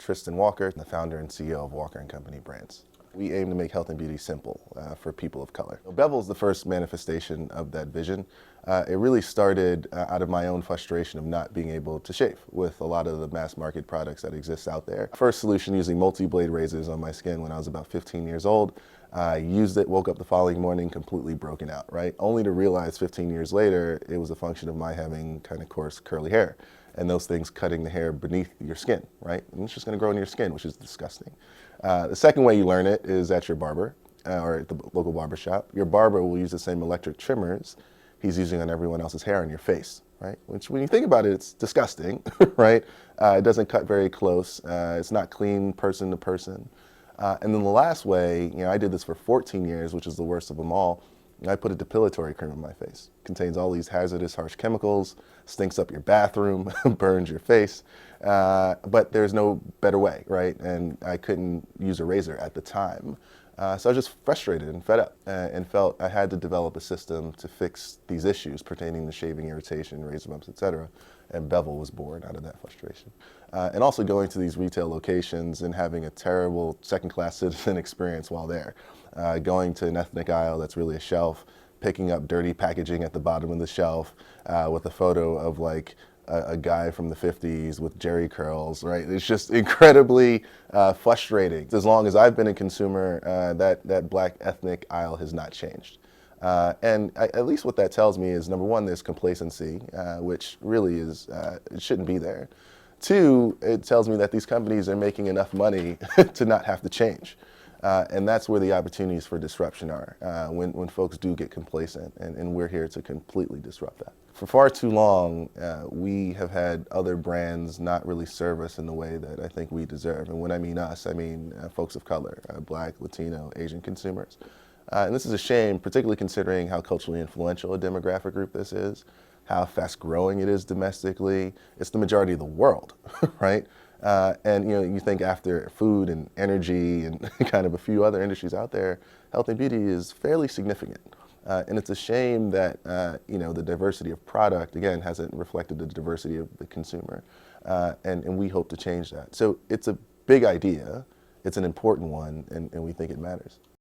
Tristan Walker, the founder and CEO of Walker & Company Brands. We aim to make health and beauty simple for people of color. Bevel is the first manifestation of that vision. It really started out of my own frustration of not being able to shave with a lot of the mass market products that exist out there. First solution using multi-blade razors on my skin when I was about 15 years old. I used it, woke up the following morning completely broken out, right? Only to realize 15 years later, it was a function of my having kind of coarse curly hair and those things cutting the hair beneath your skin, right? And it's just gonna grow in your skin, which is disgusting. The second way you learn it is at your barber or at the local barber shop. Your barber will use the same electric trimmers he's using on everyone else's hair on your face, right? Which when you think about it, it's disgusting, right? It doesn't cut very close. It's not clean person to person. And then the last way, I did this for 14 years, which is the worst of them all. I put a depilatory cream on my face. Contains all these hazardous, harsh chemicals, stinks up your bathroom, burns your face, but there's no better way, right? And I couldn't use a razor at the time. So I was just frustrated and fed up and felt I had to develop a system to fix these issues pertaining to shaving irritation, razor bumps, etc. And Bevel was born out of that frustration. And also going to these retail locations and having a terrible second-class citizen experience while there. Going to an ethnic aisle that's really a shelf, picking up dirty packaging at the bottom of the shelf with a photo of like a guy from the 50s with jerry curls, right? It's just incredibly frustrating. As long as I've been a consumer, that black ethnic aisle has not changed. And at least what that tells me is, number one, there's complacency, which really is, it shouldn't be there. Two, it tells me that these companies are making enough money to not have to change. And that's where the opportunities for disruption are, when folks do get complacent, and we're here to completely disrupt that. For far too long, we have had other brands not really serve us in the way that I think we deserve. And when I mean us, I mean folks of color, Black, Latino, Asian consumers. And this is a shame, particularly considering how culturally influential a demographic group this is, how fast growing it is domestically. It's the majority of the world, right? And you think after food and energy and kind of a few other industries out there, health and beauty is fairly significant. And it's a shame that the diversity of product, again, hasn't reflected the diversity of the consumer. And we hope to change that. So it's a big idea, it's an important one, and we think it matters.